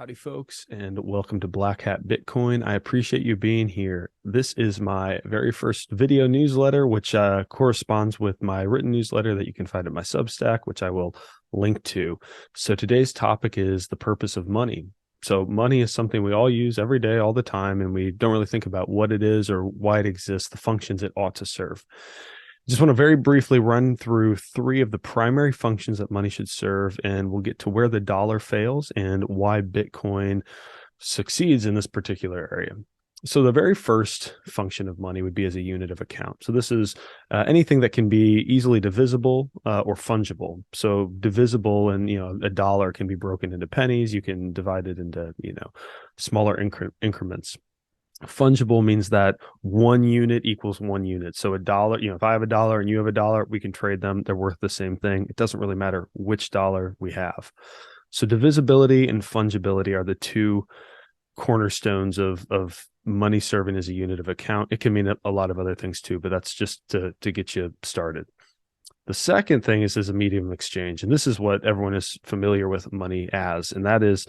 Howdy, folks, and welcome to Black Hat Bitcoin. I appreciate you being here. This is my very first video newsletter, which corresponds with my written newsletter that you can find at my Substack, which I will link to. So today's topic is the purpose of money. So money is something we all use every day, all the time, and we don't really think about what it is or why it exists, the functions it ought to serve. Just want to very briefly run through three of the primary functions that money should serve, and we'll get to where the dollar fails and why Bitcoin succeeds in this particular area. So the very first function of money would be as a unit of account. So this is anything that can be easily divisible or fungible. So divisible, and a dollar can be broken into pennies. You can divide it into smaller increments. Fungible means that one unit equals one unit. So a dollar, if I have a dollar and you have a dollar, we can trade them. They're worth the same thing. It doesn't really matter which dollar we have. So divisibility and fungibility are the two cornerstones of money serving as a unit of account. It can mean a lot of other things too, but that's just to get you started. The second thing is as a medium of exchange. And this is what everyone is familiar with money as. And that is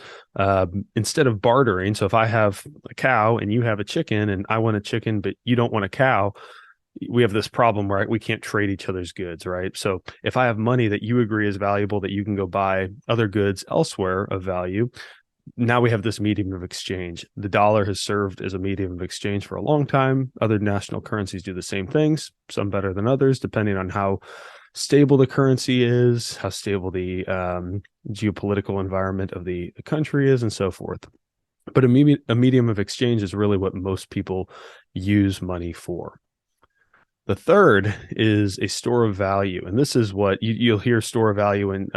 instead of bartering. So if I have a cow and you have a chicken and I want a chicken, but you don't want a cow, we have this problem, right? We can't trade each other's goods, right? So if I have money that you agree is valuable, that you can go buy other goods elsewhere of value, now we have this medium of exchange. The dollar has served as a medium of exchange for a long time. Other national currencies do the same things, some better than others, depending on how stable the currency is, how stable the geopolitical environment of the country is, and so forth. But a medium of exchange is really what most people use money for. The third is a store of value, and this is what you'll hear store of value in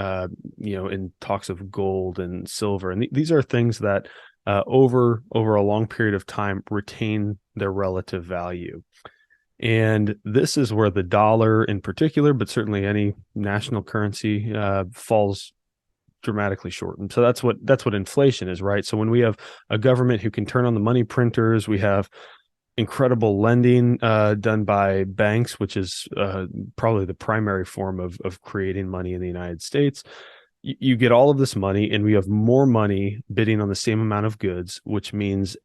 in talks of gold and silver, and these are things that over a long period of time retain their relative value. And this is where the dollar in particular, but certainly any national currency, falls dramatically short. And so that's what inflation is, right? So when we have a government who can turn on the money printers, we have incredible lending done by banks, which is probably the primary form of creating money in the United States. You get all of this money, and we have more money bidding on the same amount of goods, which means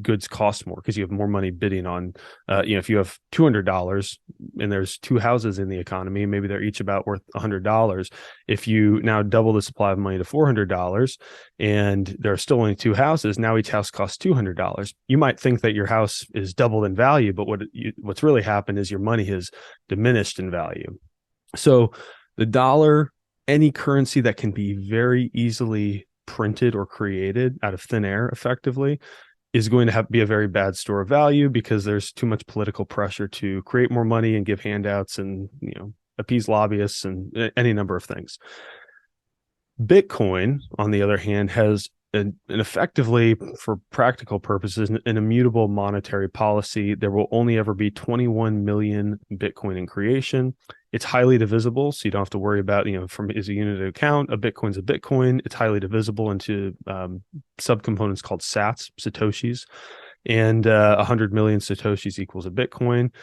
goods cost more because you have more money bidding on if you have $200 and there's two houses in the economy, maybe they're each about worth $100. If you now double the supply of money to $400 and there are still only two houses, now each house costs $200. You might think that your house is doubled in value, but what's really happened is your money has diminished in value. So the dollar, any currency that can be very easily printed or created out of thin air effectively, is going to be a very bad store of value because there's too much political pressure to create more money and give handouts and appease lobbyists and any number of things. Bitcoin, on the other hand, has an effectively, for practical purposes, an immutable monetary policy. There will only ever be 21 million Bitcoin in creation. It's highly divisible, so you don't have to worry about, from as a unit of account, a Bitcoin's a Bitcoin. It's highly divisible into subcomponents called satoshis, and 100 million satoshis equals a Bitcoin.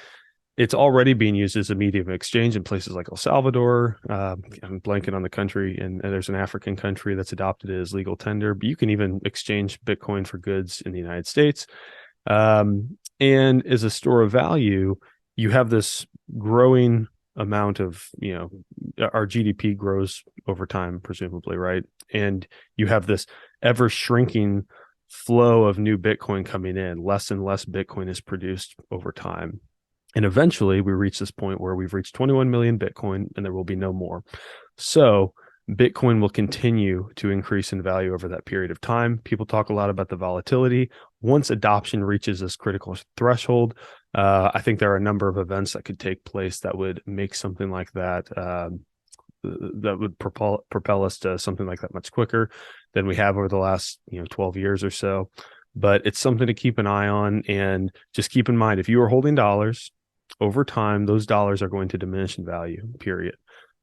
It's already being used as a medium of exchange in places like El Salvador. I'm blanking on the country, and there's an African country that's adopted it as legal tender, but you can even exchange Bitcoin for goods in the United States. And as a store of value, you have this growing amount of, our GDP grows over time, presumably, right? And you have this ever shrinking flow of new Bitcoin coming in. Less and less Bitcoin is produced over time. And eventually we reach this point where we've reached 21 million Bitcoin and there will be no more. So Bitcoin will continue to increase in value over that period of time. People talk a lot about the volatility. Once adoption reaches this critical threshold, I think there are a number of events that could take place that would make something like that, that would propel us to something like that much quicker than we have over the last 12 years or so. But it's something to keep an eye on, and just keep in mind, if you are holding dollars, over time, those dollars are going to diminish in value, period.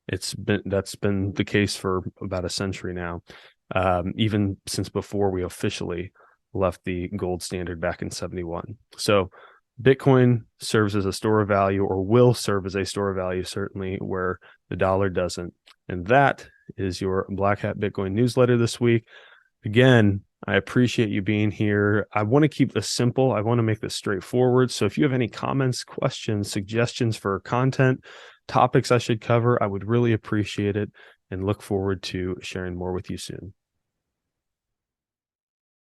That's been the case for about a century now, even since before we officially left the gold standard back in 71. So Bitcoin serves as a store of value, or will serve as a store of value, certainly, where the dollar doesn't. And that is your Black Hat Bitcoin newsletter this week. Again, I appreciate you being here. I want to keep this simple. I want to make this straightforward. So if you have any comments, questions, suggestions for content, topics I should cover, I would really appreciate it and look forward to sharing more with you soon.